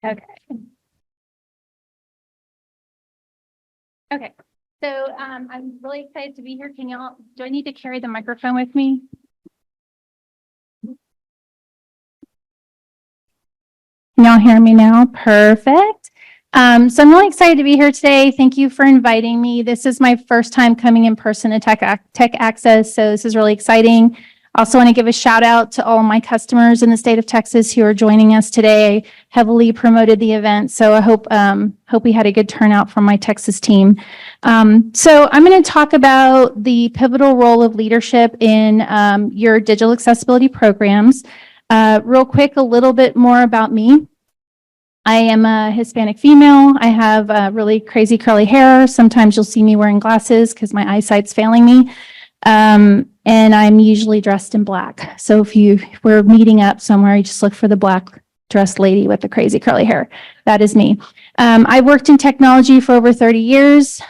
Okay. Okay. So I'm really excited to be here. Do I need to carry the microphone with me? Can y'all hear me now? Perfect. So I'm really excited to be here today. Thank you for inviting me. This is my first time coming in person to Tech Access, so this is really exciting. I also want to give a shout out to all my customers in the state of Texas who are joining us today. I heavily promoted the event, so I hope we had a good turnout from my Texas team. So I'm going to talk about the pivotal role of leadership in your digital accessibility programs. Real quick, a little bit more about me. I am a Hispanic female. I have really crazy curly hair. Sometimes you'll see me wearing glasses because my eyesight's failing me. And I'm usually dressed in black. So if we're meeting up somewhere, you just look for the black dressed lady with the crazy curly hair. That is me. I worked in technology for over 30 years,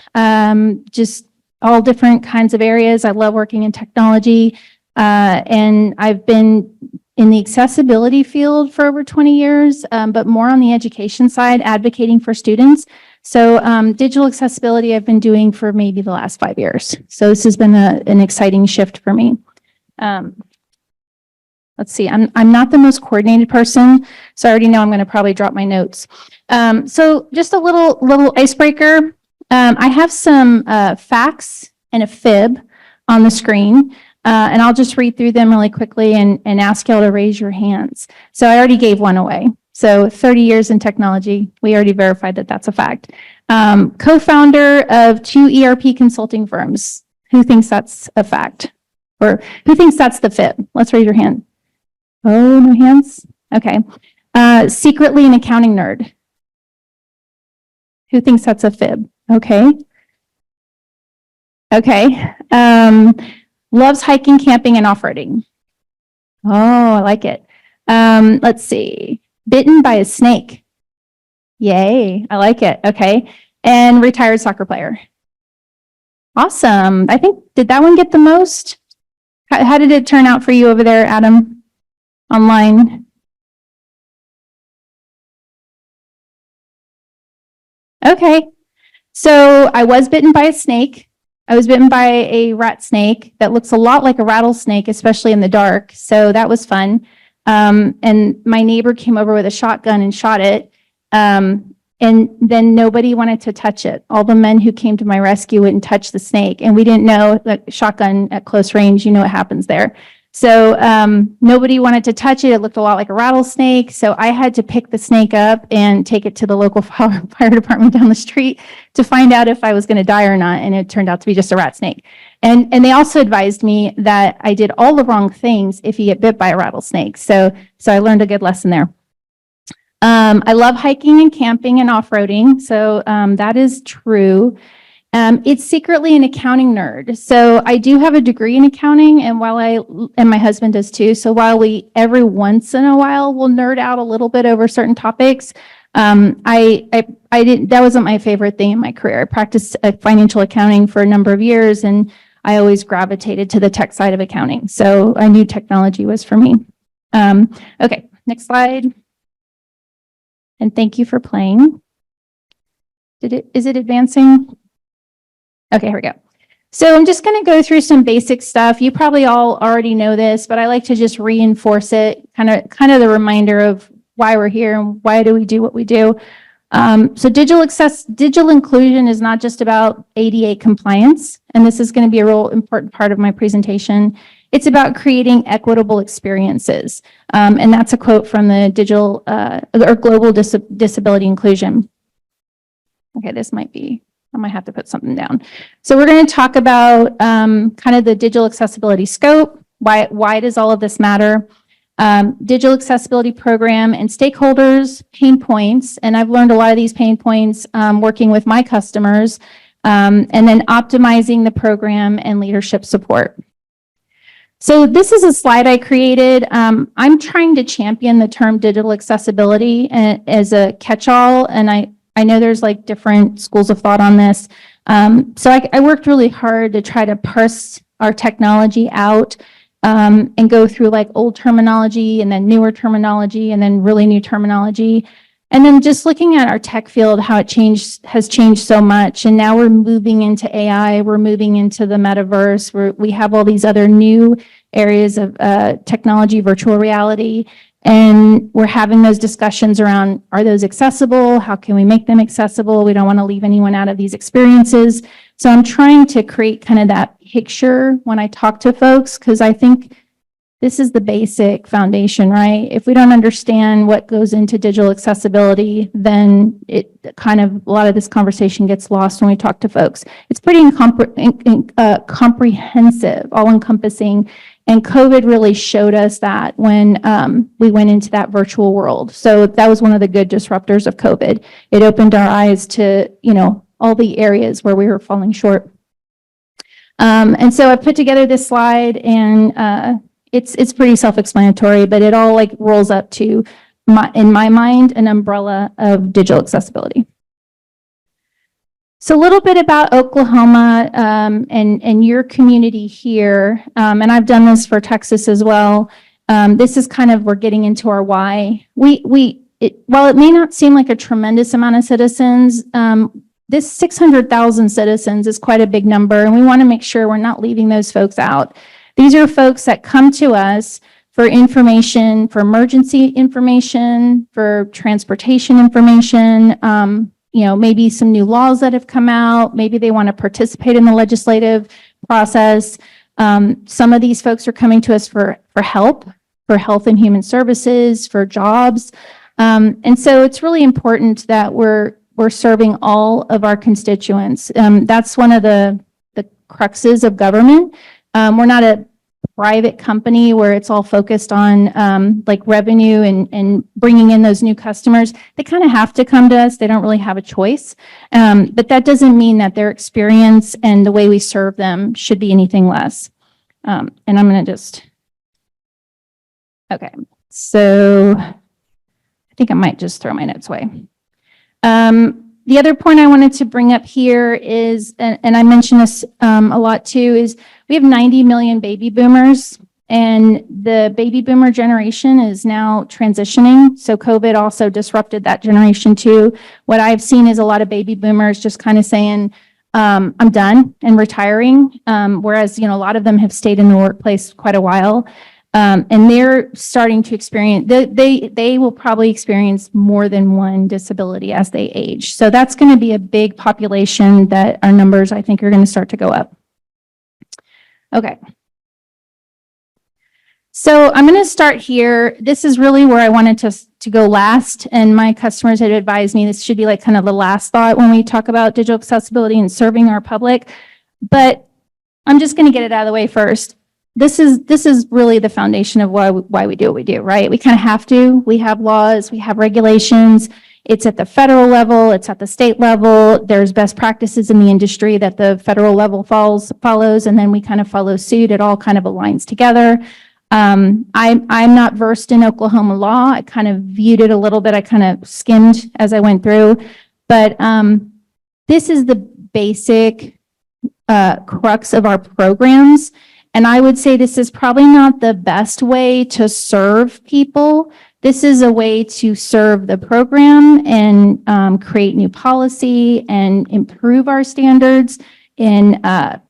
just all different kinds of areas. I love working in technology. And I've been in the accessibility field for over 20 years, but more on the education side, advocating for students. So digital accessibility I've been doing for maybe the last 5 years. So this has been an exciting shift for me. Let's see, I'm not the most coordinated person, so I already know I'm going to probably drop my notes. So just a little icebreaker. I have some facts and a fib on the screen. And I'll just read through them really quickly and ask y'all to raise your hands. So I already gave one away. So 30 years in technology, we already verified that that's a fact. Co-founder of 2 ERP consulting firms. Who thinks that's a fact? Or who thinks that's the fib? Let's raise your hand. Oh, no hands? Okay. Secretly an accounting nerd. Who thinks that's a fib? Okay. Okay. Loves hiking, camping, and off-roading. Oh, I like it. Let's see. Bitten by a snake. Yay, I like it. Okay. And retired soccer player. Awesome. I think, did that one get the most? How did it turn out for you over there, Adam? Online? Okay. So I was bitten by a snake. I was bitten by a rat snake that looks a lot like a rattlesnake, especially in the dark. So that was fun. And my neighbor came over with a shotgun and shot it. And then nobody wanted to touch it. All the men who came to my rescue wouldn't touch the snake. And we didn't know that shotgun at close range, you know what happens there. So nobody wanted to touch it. It looked a lot like a rattlesnake. So I had to pick the snake up and take it to the local fire department down the street to find out if I was going to die or not. And it turned out to be just a rat snake. And they also advised me that I did all the wrong things if you get bit by a rattlesnake. So I learned a good lesson there. I love hiking and camping and off-roading. So that is true. It's secretly an accounting nerd. So I do have a degree in accounting, and and my husband does too. So while we every once in a while will nerd out a little bit over certain topics, that wasn't my favorite thing in my career. I practiced financial accounting for a number of years, and I always gravitated to the tech side of accounting. So I knew technology was for me. Okay, next slide. And thank you for playing. Is it advancing? Okay, here we go. So I'm just going to go through some basic stuff. You probably all already know this, but I like to just reinforce it, kind of the reminder of why we're here and why do we do what we do. So digital inclusion is not just about ADA compliance, and this is going to be a real important part of my presentation. It's about creating equitable experiences, and that's a quote from the digital or global disability inclusion. Okay, I might have to put something down. So we're going to talk about kind of the digital accessibility scope. Why does all of this matter? Digital accessibility program and stakeholders, pain points, and I've learned a lot of these pain points working with my customers, and then optimizing the program and leadership support. So this is a slide I created. I'm trying to champion the term digital accessibility as a catch-all, and I know there's like different schools of thought on this. So I worked really hard to try to parse our technology out and go through like old terminology and then newer terminology and then really new terminology. And then just looking at our tech field, how it has changed so much. And now we're moving into AI, we're moving into the metaverse, we have all these other new areas of technology, virtual reality, and we're having those discussions around, are those accessible? How can we make them accessible? We don't want to leave anyone out of these experiences. So I'm trying to create kind of that picture when I talk to folks, because I think this is the basic foundation, right? If we don't understand what goes into digital accessibility, then it kind of, a lot of this conversation gets lost when we talk to folks. It's pretty comprehensive, all-encompassing, and COVID really showed us that when we went into that virtual world. So that was one of the good disruptors of COVID. It opened our eyes to, all the areas where we were falling short. And so I put together this slide, and it's pretty self-explanatory, but it all like rolls up to, in my mind, an umbrella of digital accessibility. So a little bit about Oklahoma and your community here, and I've done this for Texas as well. This is kind of, we're getting into our why. While it may not seem like a tremendous amount of citizens, this 600,000 citizens is quite a big number, and we want to make sure we're not leaving those folks out. These are folks that come to us for information, for emergency information, for transportation information, maybe some new laws that have come out. Maybe they want to participate in the legislative process. Some of these folks are coming to us for help, for health and human services, for jobs. And so it's really important that we're serving all of our constituents. That's one of the cruxes of government. We're not a private company where it's all focused on like revenue and bringing in those new customers. They kind of have to come to us. They don't really have a choice. But that doesn't mean that their experience and the way we serve them should be anything less. And I'm going to okay. So I think I might just throw my notes away. The other point I wanted to bring up here is, and I mentioned this a lot too, is we have 90 million baby boomers, and the baby boomer generation is now transitioning. So COVID also disrupted that generation too. What I've seen is a lot of baby boomers just kind of saying, I'm done and retiring. Whereas, a lot of them have stayed in the workplace quite a while. And they're starting to experience, they will probably experience more than one disability as they age. So that's going to be a big population that our numbers, I think, are going to start to go up. Okay. So I'm going to start here. This is really where I wanted to go last. And my customers had advised me this should be like kind of the last thought when we talk about digital accessibility and serving our public. But I'm just going to get it out of the way first. This is really the foundation of why we do what we do, right? We kind of have to. We have laws, we have regulations. It's at the federal level, it's at the state level. There's best practices in the industry that the federal level follows, and then we kind of follow suit. It all kind of aligns together. I'm not versed in Oklahoma law. I kind of viewed it a little bit. I kind of skimmed as I went through, but this is the basic crux of our programs. And I would say this is probably not the best way to serve people. This is a way to serve the program and create new policy and improve our standards and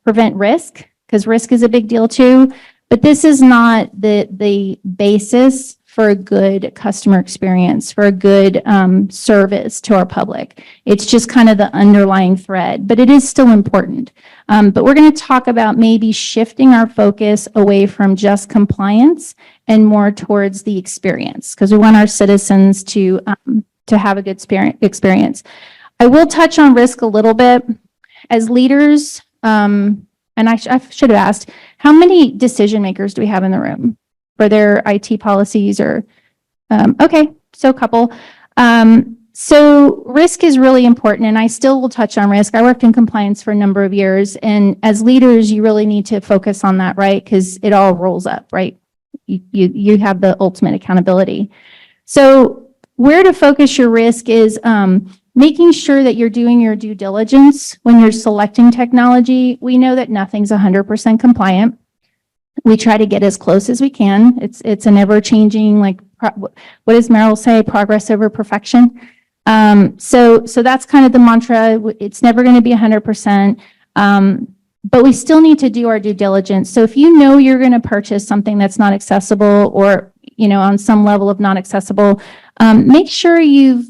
prevent risk, because risk is a big deal too. But this is not the basis for a good customer experience, for a good service to our public. It's just kind of the underlying thread, but it is still important. But we're going to talk about maybe shifting our focus away from just compliance and more towards the experience, because we want our citizens to have a good experience. I will touch on risk a little bit. As leaders, and I should have asked, how many decision makers do we have in the room for their IT policies or, okay, so a couple. So risk is really important, and I still will touch on risk. I worked in compliance for a number of years, and as leaders, you really need to focus on that, right? Because it all rolls up, right? You have the ultimate accountability. So where to focus your risk is making sure that you're doing your due diligence when you're selecting technology. We know that nothing's 100% compliant. We try to get as close as we can. It's an ever-changing like what does Meryl say? Progress over perfection. So that's kind of the mantra. It's never going to be 100%. But we still need to do our due diligence. So if you know you're going to purchase something that's not accessible or, on some level of not accessible, make sure you've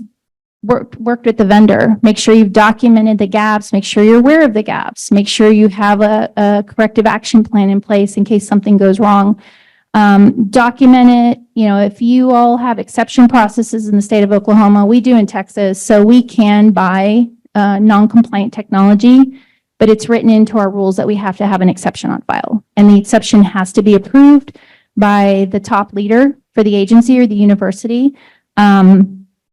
worked with the vendor. Make sure you've documented the gaps. Make sure you're aware of the gaps. Make sure you have a corrective action plan in place in case something goes wrong. Document it. If you all have exception processes in the state of Oklahoma, we do in Texas, so we can buy non-compliant technology, but it's written into our rules that we have to have an exception on file. And the exception has to be approved by the top leader for the agency or the university.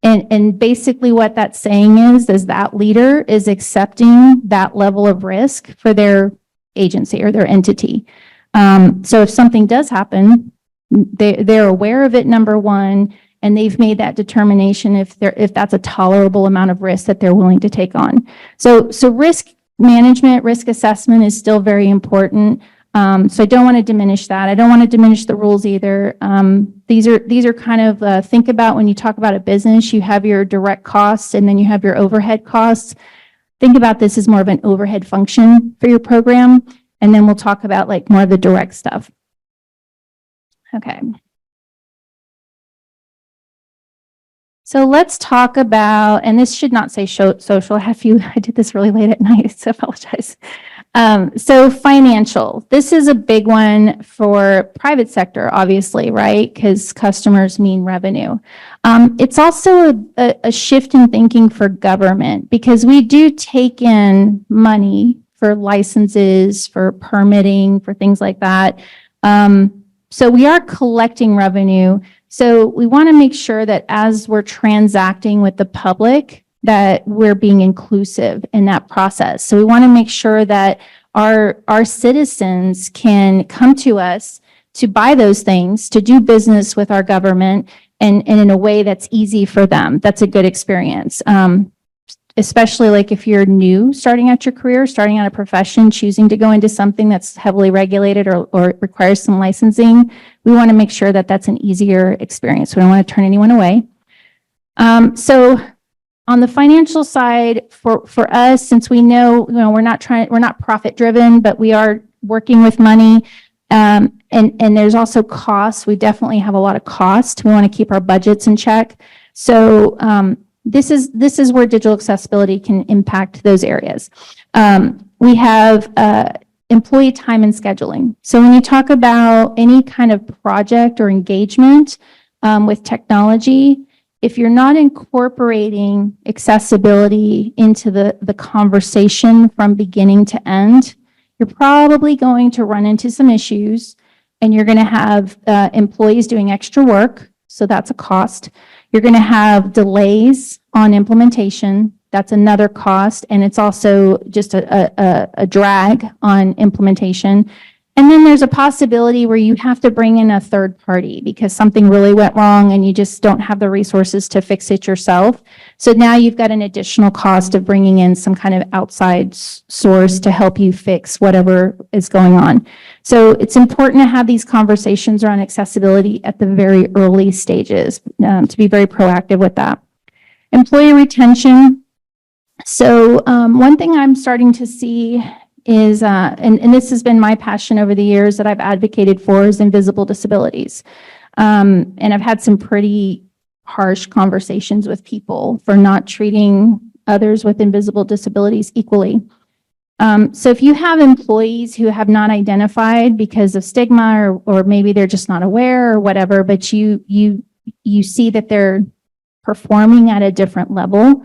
And basically what that's saying is that leader is accepting that level of risk for their agency or their entity. So if something does happen, they're aware of it, number one, and they've made that determination if that's a tolerable amount of risk that they're willing to take on. So risk management, risk assessment is still very important. So I don't want to diminish that. I don't want to diminish the rules either. These are kind of, think about when you talk about a business, you have your direct costs and then you have your overhead costs. Think about this as more of an overhead function for your program. And then we'll talk about like more of the direct stuff. Okay. So let's talk about, and this should not say social. I did this really late at night, so I apologize. So financial, this is a big one for private sector, obviously, right? Because customers mean revenue. It's also a shift in thinking for government because we do take in money for licenses, for permitting, for things like that. So we are collecting revenue. So we want to make sure that as we're transacting with the public, that we're being inclusive in that process. So we want to make sure that our citizens can come to us to buy those things, to do business with our government, and in a way that's easy for them. That's a good experience. Especially like if you're new, starting out your career, starting out a profession, choosing to go into something that's heavily regulated or requires some licensing, we want to make sure that that's an easier experience. We don't want to turn anyone away. So on the financial side, for us, since we know, we're not profit driven, but we are working with money, and there's also costs. We definitely have a lot of cost. We want to keep our budgets in check. So this is where digital accessibility can impact those areas. We have employee time and scheduling. So when you talk about any kind of project or engagement with technology, if you're not incorporating accessibility into the conversation from beginning to end, you're probably going to run into some issues and you're going to have employees doing extra work. So that's a cost. You're going to have delays on implementation. That's another cost. And it's also just a drag on implementation. And then there's a possibility where you have to bring in a third party because something really went wrong and you just don't have the resources to fix it yourself. So now you've got an additional cost of bringing in some kind of outside source to help you fix whatever is going on. So it's important to have these conversations around accessibility at the very early stages, to be very proactive with that. Employee retention. So one thing I'm starting to see is, and this has been my passion over the years that I've advocated for, is invisible disabilities. And I've had some pretty harsh conversations with people for not treating others with invisible disabilities equally. So if you have employees who have not identified because of stigma or maybe they're just not aware or whatever, but you see that they're performing at a different level,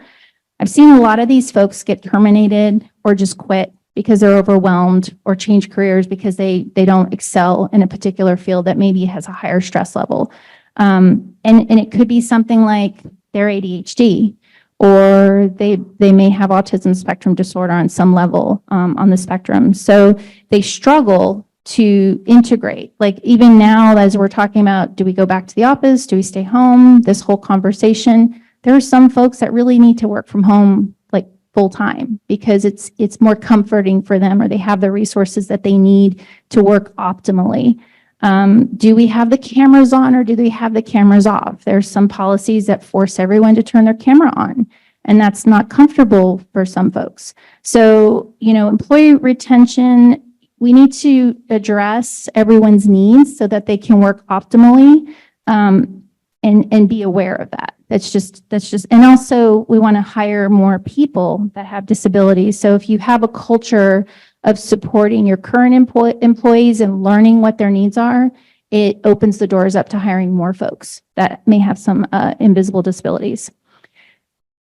I've seen a lot of these folks get terminated or just quit because they're overwhelmed or change careers because they don't excel in a particular field that maybe has a higher stress level. And it could be something like their ADHD, or they may have autism spectrum disorder on some level on the spectrum. So they struggle to integrate. Like even now, as we're talking about, do we go back to the office? Do we stay home? This whole conversation, there are some folks that really need to work from home like full time because it's more comforting for them, or they have the resources that they need to work optimally. Do we have the cameras on or do we have the cameras off? There's some policies that force everyone to turn their camera on, and that's not comfortable for some folks. So, employee retention, we need to address everyone's needs so that they can work optimally, and be aware of that. That's just, and also we want to hire more people that have disabilities. So if you have a culture of supporting your current employees and learning what their needs are, it opens the doors up to hiring more folks that may have some invisible disabilities.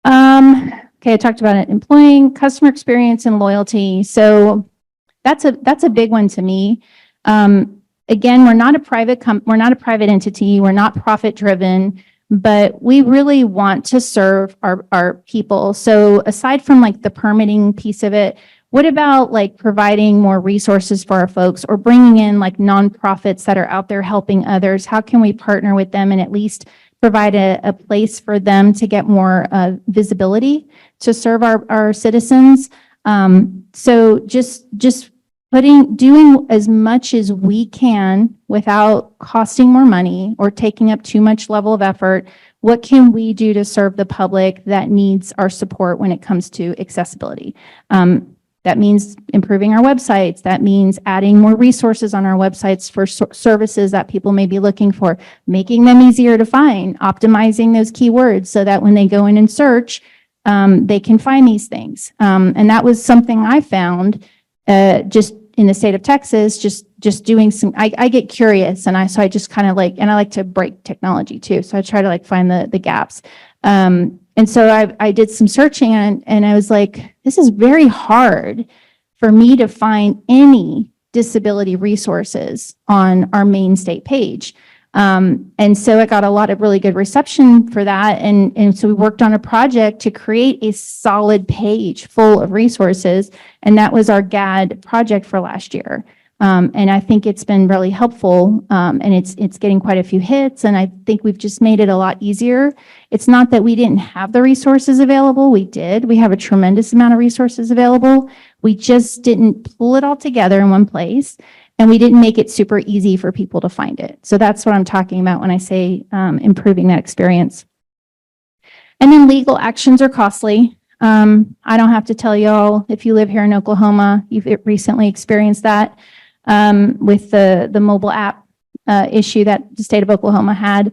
Okay, I talked about it. Employing, customer experience, and loyalty. So that's a big one to me. Again, we're not a private entity. We're not profit driven, but we really want to serve our people. So aside from like the permitting piece of it, what about like providing more resources for our folks or bringing in like nonprofits that are out there helping others? How can we partner with them and at least provide a place for them to get more visibility to serve our citizens? So just doing as much as we can without costing more money or taking up too much level of effort. What can we do to serve the public that needs our support when it comes to accessibility? That means improving our websites. That means adding more resources on our websites for services that people may be looking for, making them easier to find, optimizing those keywords so that when they go in and search, they can find these things. And that was something I found just in the state of Texas, just doing some, I get curious and so I just kind of like, and I like to break technology too. So I try to like find the gaps. And so I did some searching and I was like, this is very hard for me to find any disability resources on our main state page. And so I got a lot of really good reception for that. And so we worked on a project to create a solid page full of resources. And that was our GAD project for last year. And I think it's been really helpful, and it's getting quite a few hits, and I think we've just made it a lot easier. It's not that we didn't have the resources available. We did. We have a tremendous amount of resources available. We just didn't pull it all together in one place, and we didn't make it super easy for people to find it. So that's what I'm talking about when I say improving that experience. And then legal actions are costly. I don't have to tell y'all, if you live here in Oklahoma, you've recently experienced that. With the mobile app issue that the state of Oklahoma had.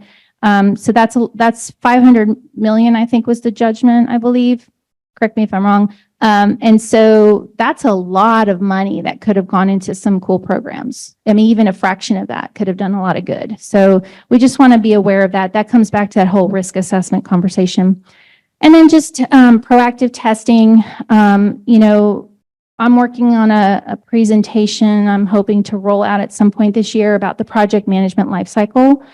So that's 500 million, I think was the judgment, I believe. Correct me if I'm wrong. And so that's a lot of money that could have gone into some cool programs. I mean, even a fraction of that could have done a lot of good. So we just want to be aware of that. That comes back to that whole risk assessment conversation. And then just proactive testing, I'm working on a presentation I'm hoping to roll out at some point this year about the project management lifecycle,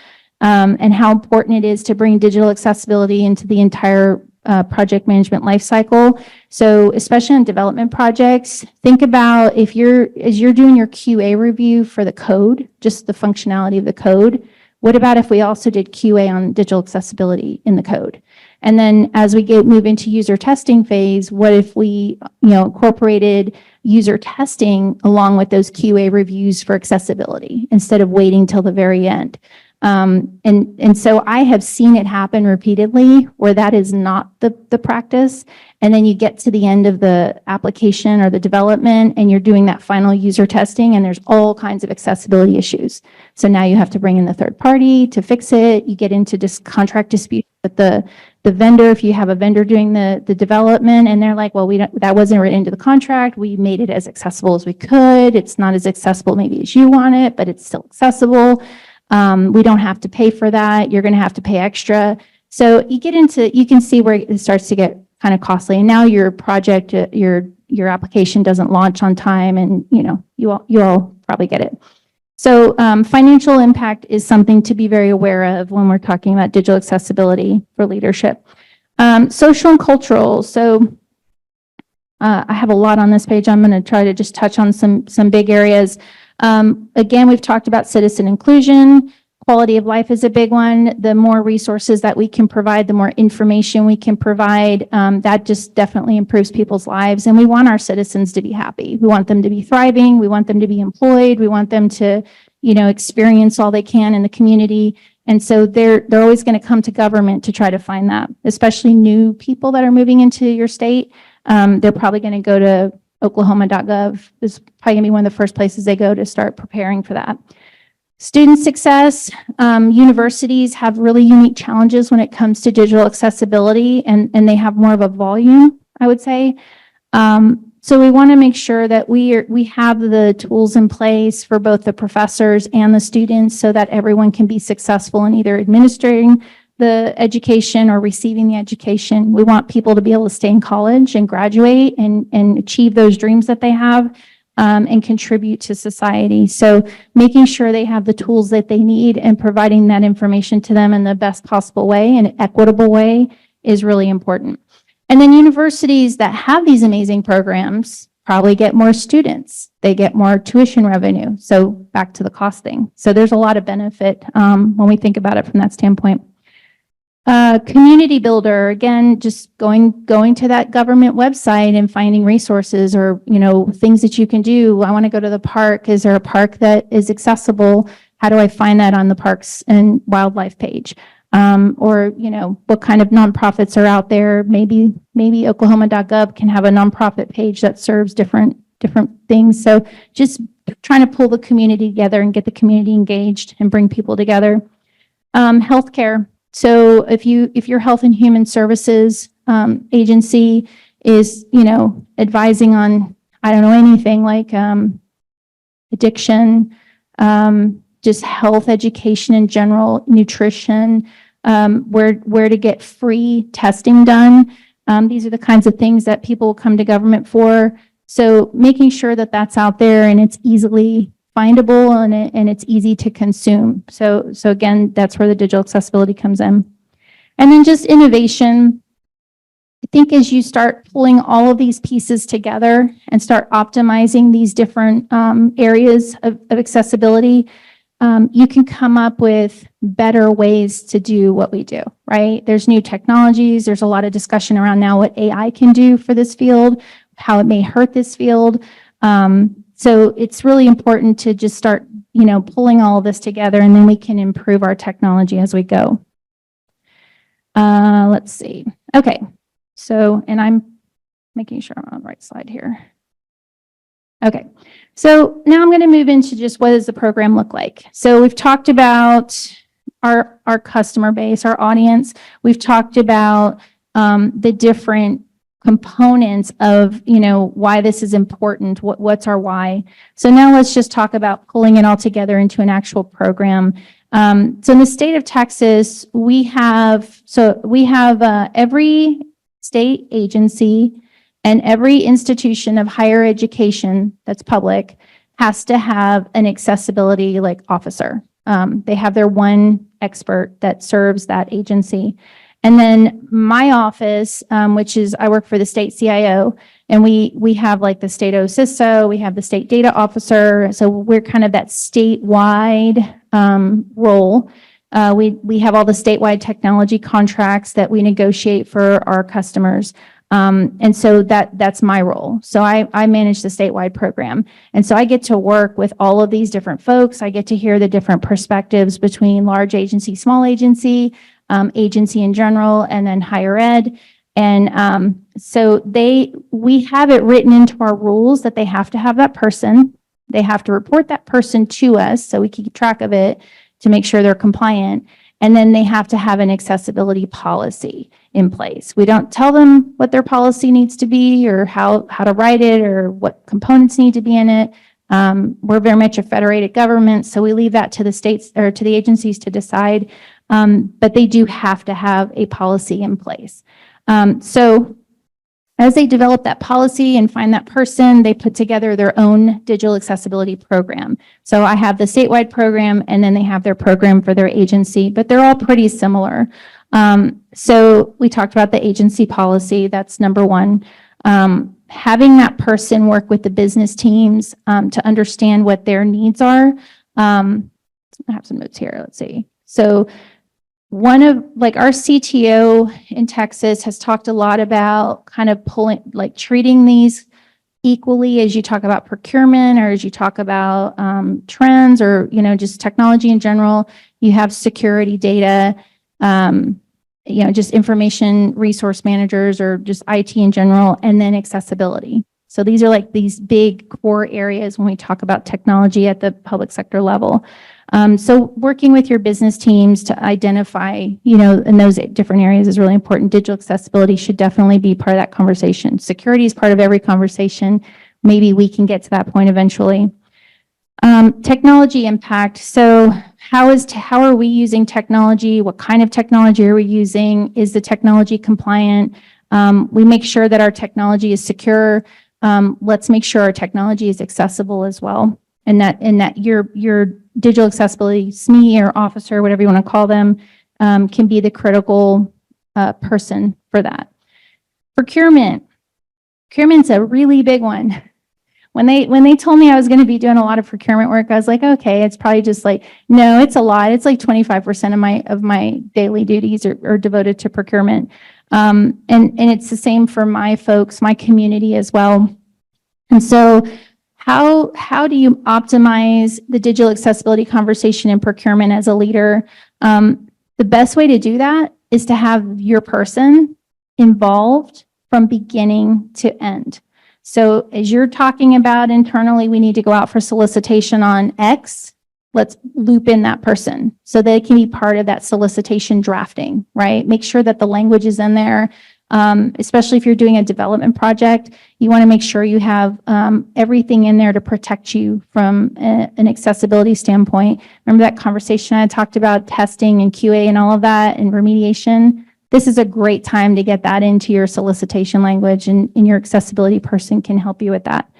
and how important it is to bring digital accessibility into the entire project management lifecycle. So especially on development projects, think about as you're doing your QA review for the code, just the functionality of the code, what about if we also did QA on digital accessibility in the code? And then as we move into user testing phase, what if we, incorporated user testing along with those QA reviews for accessibility instead of waiting till the very end? And so I have seen it happen repeatedly where that is not the practice. And then you get to the end of the application or the development and you're doing that final user testing and there's all kinds of accessibility issues. So now you have to bring in the third party to fix it. You get into contract dispute with the vendor if you have a vendor doing the development and they're like, well, that wasn't written into the contract. We made it as accessible as we could. It's not as accessible maybe as you want it, but it's still accessible. We don't have to pay for that. You're going to have to pay extra. So you can see where it starts to get kind of costly. And now your project, your application doesn't launch on time and, you all probably get it. So financial impact is something to be very aware of when we're talking about digital accessibility for leadership. Social and cultural. So I have a lot on this page. I'm going to try to just touch on some big areas. Again, we've talked about citizen inclusion. Quality of life is a big one. The more resources that we can provide, the more information we can provide, that just definitely improves people's lives. And we want our citizens to be happy. We want them to be thriving. We want them to be employed. We want them to, experience all they can in the community. And so they're always going to come to government to try to find that, especially new people that are moving into your state. They're probably going to go to oklahoma.gov. Is probably going to be one of the first places they go to start preparing for that. Student success, universities have really unique challenges when it comes to digital accessibility, and they have more of a volume, I would say. So we want to make sure that we have the tools in place for both the professors and the students so that everyone can be successful in either administering the education or receiving the education. We want people to be able to stay in college and graduate and achieve those dreams that they have. And contribute to society. So making sure they have the tools that they need and providing that information to them in the best possible way and equitable way is really important. And then universities that have these amazing programs probably get more students. They get more tuition revenue. So back to the cost thing. So there's a lot of benefit when we think about it from that standpoint. Community builder, again, just going to that government website and finding resources or, things that you can do. I want to go to the park. Is there a park that is accessible? How do I find that on the Parks and Wildlife page? Or, what kind of nonprofits are out there? Maybe oklahoma.gov can have a nonprofit page that serves different things. So just trying to pull the community together and get the community engaged and bring people together. Healthcare. So if your Health and Human Services agency is, advising on, I don't know, anything like addiction, just health education in general, nutrition, where to get free testing done. These are the kinds of things that people come to government for. So making sure that that's out there and it's easily findable and it's easy to consume. So again, that's where the digital accessibility comes in. And then just innovation. I think as you start pulling all of these pieces together and start optimizing these different areas of accessibility, you can come up with better ways to do what we do, right? There's new technologies. There's a lot of discussion around now what AI can do for this field, how it may hurt this field. So it's really important to just start, pulling all of this together, and then we can improve our technology as we go. Let's see. Okay. So, and I'm making sure I'm on the right slide here. Okay. So now I'm going to move into just what does the program look like. So we've talked about our customer base, our audience. We've talked about the different components of, why this is important, what's our why. So now let's just talk about pulling it all together into an actual program. So in the state of Texas, we have every state agency and every institution of higher education that's public has to have an accessibility officer. They have their one expert that serves that agency. And then my office, which is, I work for the state CIO, and we have the state OCISO, we have the state data officer. So we're kind of that statewide role. We have all the statewide technology contracts that we negotiate for our customers. And so that's my role. So I manage the statewide program. And so I get to work with all of these different folks. I get to hear the different perspectives between large agency, small agency, agency in general, and then higher ed. And so we have it written into our rules that they have to have that person. They have to report that person to us so we keep track of it to make sure they're compliant. And then they have to have an accessibility policy in place. We don't tell them what their policy needs to be or how to write it or what components need to be in it. We're very much a federated government, so we leave that to the states or to the agencies to decide. But they do have to have a policy in place. So as they develop that policy and find that person, they put together their own digital accessibility program. So I have the statewide program, and then they have their program for their agency, but they're all pretty similar. So we talked about the agency policy. That's number one. Having that person work with the business teams to understand what their needs are. I have some notes here. Let's see. So one of our CTO in Texas has talked a lot about kind of treating these equally as you talk about procurement or as you talk about trends or, just technology in general. You have security data, just information resource managers or just IT in general, and then accessibility. So these are like these big core areas when we talk about technology at the public sector level. So working with your business teams to identify, in those different areas is really important. Digital accessibility should definitely be part of that conversation. Security is part of every conversation. Maybe we can get to that point eventually. Technology impact. So how are we using technology? What kind of technology are we using? Is the technology compliant? We make sure that our technology is secure. Let's make sure our technology is accessible as well. And that your digital accessibility SME or officer, whatever you want to call them, can be the critical person for that. Procurement's a really big one. When they told me I was going to be doing a lot of procurement work, I was like, okay, it's probably just like, no, it's a lot. It's like 25% of my daily duties are devoted to procurement. And it's the same for my folks, my community as well. And so how do you optimize the digital accessibility conversation in procurement as a leader? The best way to do that is to have your person involved from beginning to end. So as you're talking about internally, we need to go out for solicitation on X, let's loop in that person so they can be part of that solicitation drafting, right? Make sure that the language is in there. Especially if you're doing a development project, you want to make sure you have everything in there to protect you from an accessibility standpoint. Remember that conversation I talked about testing and QA and all of that and remediation? This is a great time to get that into your solicitation language, and your accessibility person can help you with that.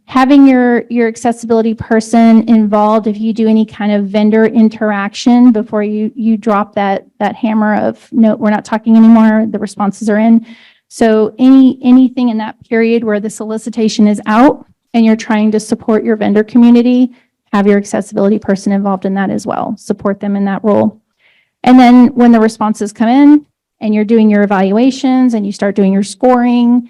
Having your accessibility person involved if you do any kind of vendor interaction before you drop that hammer of, no, we're not talking anymore, the responses are in. So anything in that period where the solicitation is out and you're trying to support your vendor community, have your accessibility person involved in that as well. Support them in that role. And then when the responses come in and you're doing your evaluations and you start doing your scoring,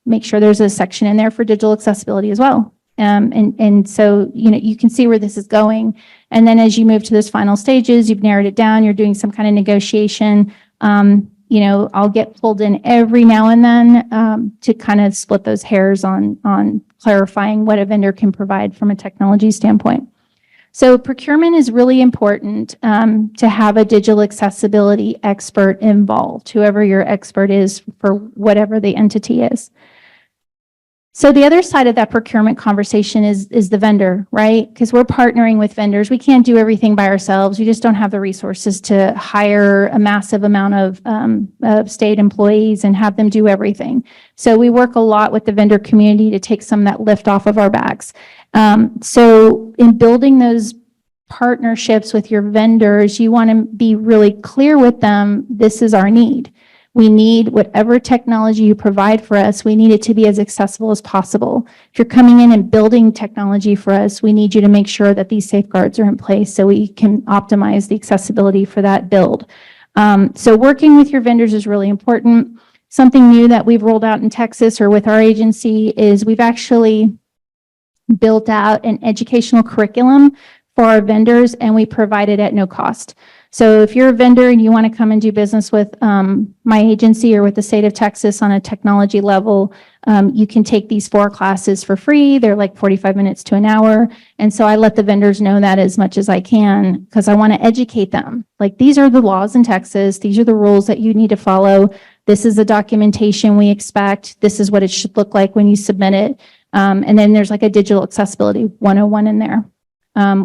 make sure there's a section in there for digital accessibility as well. And so, you can see where this is going. And then as you move to those final stages, you've narrowed it down, you're doing some kind of negotiation. I'll get pulled in every now and then to kind of split those hairs on clarifying what a vendor can provide from a technology standpoint. So procurement is really important to have a digital accessibility expert involved, whoever your expert is for whatever the entity is. So the other side of that procurement conversation is the vendor, right? Because we're partnering with vendors. We can't do everything by ourselves. We just don't have the resources to hire a massive amount of state employees and have them do everything. So we work a lot with the vendor community to take some of that lift off of our backs. So in building those partnerships with your vendors, you want to be really clear with them, this is our need. We need whatever technology you provide for us, we need it to be as accessible as possible. If you're coming in and building technology for us, we need you to make sure that these safeguards are in place so we can optimize the accessibility for that build. So working with your vendors is really important. Something new that we've rolled out in Texas or with our agency is we've actually built out an educational curriculum for our vendors, and we provide it at no cost. So if you're a vendor and you want to come and do business with my agency or with the state of Texas on a technology level, you can take these 4 classes for free. They're like 45 minutes to an hour. And so I let the vendors know that as much as I can because I want to educate them. Like, these are the laws in Texas. These are the rules that you need to follow. This is the documentation we expect. This is what it should look like when you submit it. And then there's like a digital accessibility 101 in there.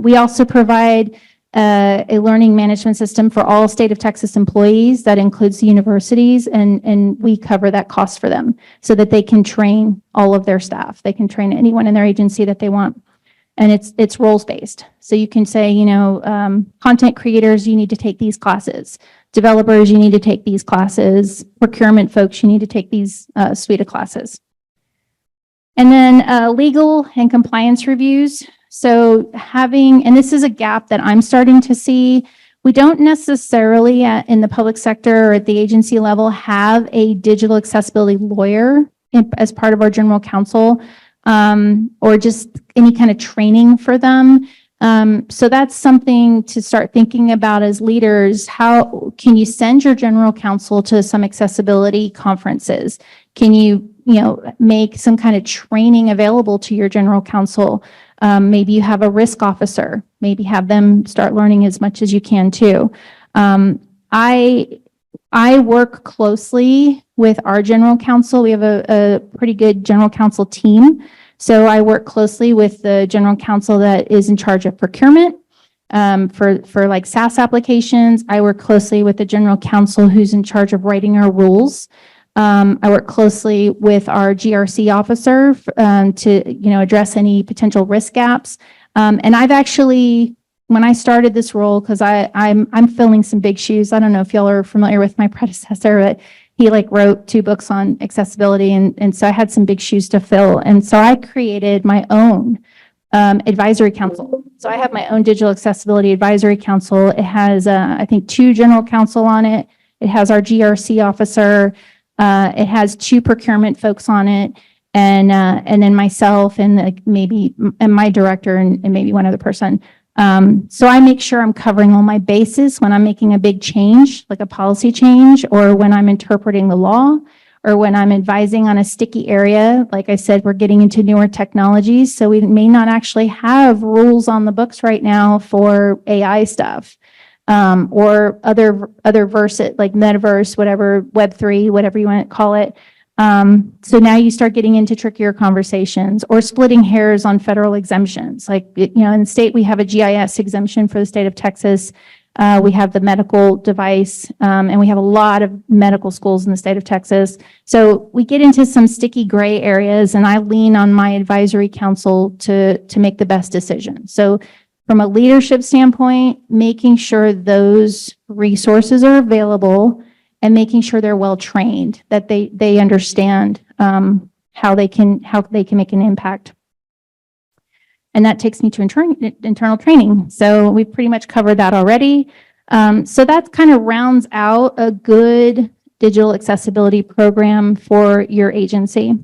We also provide a learning management system for all state of Texas employees that includes the universities, and we cover that cost for them so that they can train all of their staff. They can train anyone in their agency that they want. And it's roles based. So you can say, content creators, you need to take these classes. Developers, you need to take these classes. Procurement folks, you need to take these suite of classes. And then legal and compliance reviews. So and this is a gap that I'm starting to see, we don't necessarily in the public sector or at the agency level have a digital accessibility lawyer as part of our general counsel, or just any kind of training for them. So that's something to start thinking about as leaders. How can you send your general counsel to some accessibility conferences? Can you, make some kind of training available to your general counsel? Maybe you have a risk officer, maybe have them start learning as much as you can too. I work closely with our general counsel. We have a pretty good general counsel team. So I work closely with the general counsel that is in charge of procurement for like SaaS applications. I work closely with the general counsel who's in charge of writing our rules. I work closely with our GRC officer to address any potential risk gaps. And I've actually, when I started this role, because I'm filling some big shoes. I don't know if y'all are familiar with my predecessor, but he wrote 2 books on accessibility, and so I had some big shoes to fill. And so I created my own advisory council. So I have my own digital accessibility advisory council. It has, I think, 2 general counsel on it. It has our GRC officer. It has 2 procurement folks on it, and then myself and maybe my director and maybe one other person. So I make sure I'm covering all my bases when I'm making a big change, like a policy change, or when I'm interpreting the law, or when I'm advising on a sticky area. Like I said, we're getting into newer technologies, so we may not actually have rules on the books right now for AI stuff, or other verse, like metaverse, whatever, Web3, whatever you want to call it. So now you start getting into trickier conversations or splitting hairs on federal exemptions. Like, in the state, we have a GIS exemption for the state of Texas. We have the medical device, and we have a lot of medical schools in the state of Texas. So we get into some sticky gray areas, and I lean on my advisory council to make the best decision. So from a leadership standpoint, making sure those resources are available and making sure they're well trained, that they understand how they can make an impact. And that takes me to internal training. So we've pretty much covered that already. So that kind of rounds out a good digital accessibility program for your agency.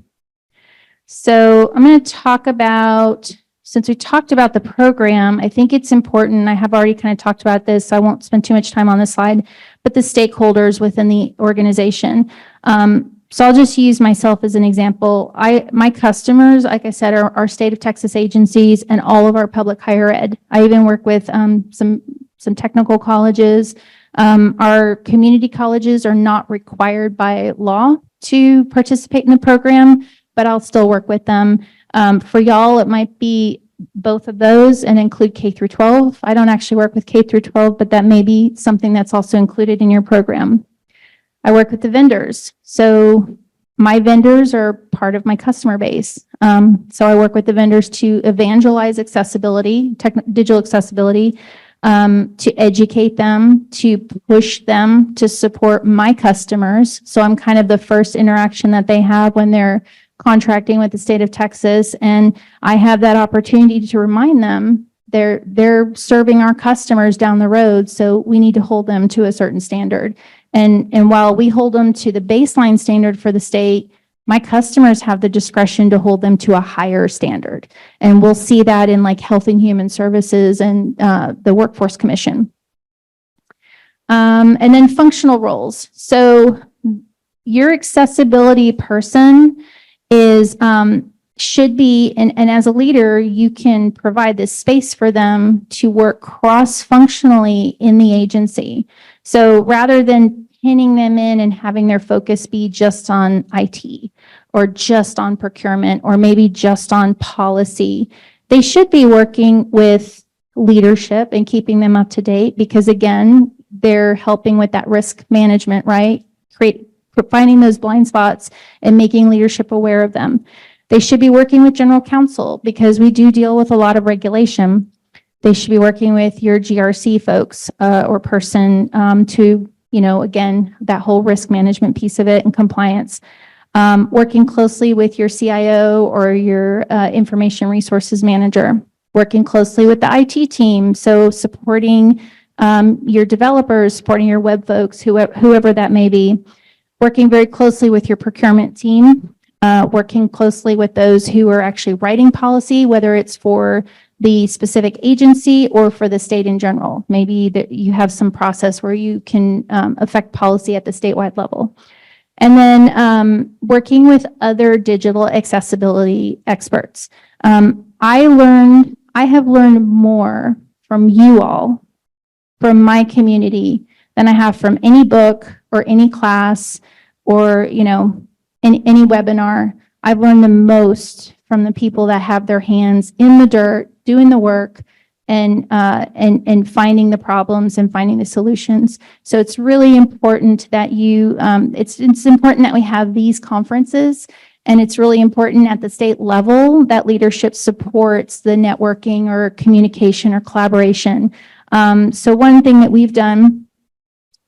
So I'm going to talk about, since we talked about the program, I think it's important, I have already kind of talked about this, so I won't spend too much time on this slide, but the stakeholders within the organization. So I'll just use myself as an example. My customers, like I said, are our state of Texas agencies and all of our public higher ed. I even work with some technical colleges. Our community colleges are not required by law to participate in the program, but I'll still work with them. For y'all, it might be both of those and include K through 12. I don't actually work with K through 12, but that may be something that's also included in your program. I work with the vendors. So my vendors are part of my customer base. So I work with the vendors to evangelize accessibility, digital accessibility, to educate them, to push them to support my customers. So I'm kind of the first interaction that they have when they're contracting with the state of Texas. And I have that opportunity to remind them they're serving our customers down the road. So we need to hold them to a certain standard. And while we hold them to the baseline standard for the state, my customers have the discretion to hold them to a higher standard. And we'll see that in like Health and Human Services and the Workforce Commission. And then functional roles. So your accessibility person is should be, and as a leader, you can provide this space for them to work cross-functionally in the agency. So rather than pinning them in and having their focus be just on IT or just on procurement or maybe just on policy, they should be working with leadership and keeping them up to date because, again, they're helping with that risk management, right? Finding those blind spots and making leadership aware of them. They should be working with general counsel because we do deal with a lot of regulation. They should be working with your GRC folks or person to, again, that whole risk management piece of it and compliance. Working closely with your CIO or your information resources manager. Working closely with the IT team. So supporting your developers, supporting your web folks, whoever that may be. Working very closely with your procurement team. working closely with those who are actually writing policy, whether it's for the specific agency or for the state in general. Maybe that you have some process where you can affect policy at the statewide level. And then working with other digital accessibility experts. I have learned more from you all, from my community, than I have from any book or any class or, you know, in any webinar. I've learned the most from the people that have their hands in the dirt, doing the work, and finding the problems and finding the solutions. So it's really important that you, it's important that we have these conferences, and it's really important at the state level that leadership supports the networking or communication or collaboration. So one thing that we've done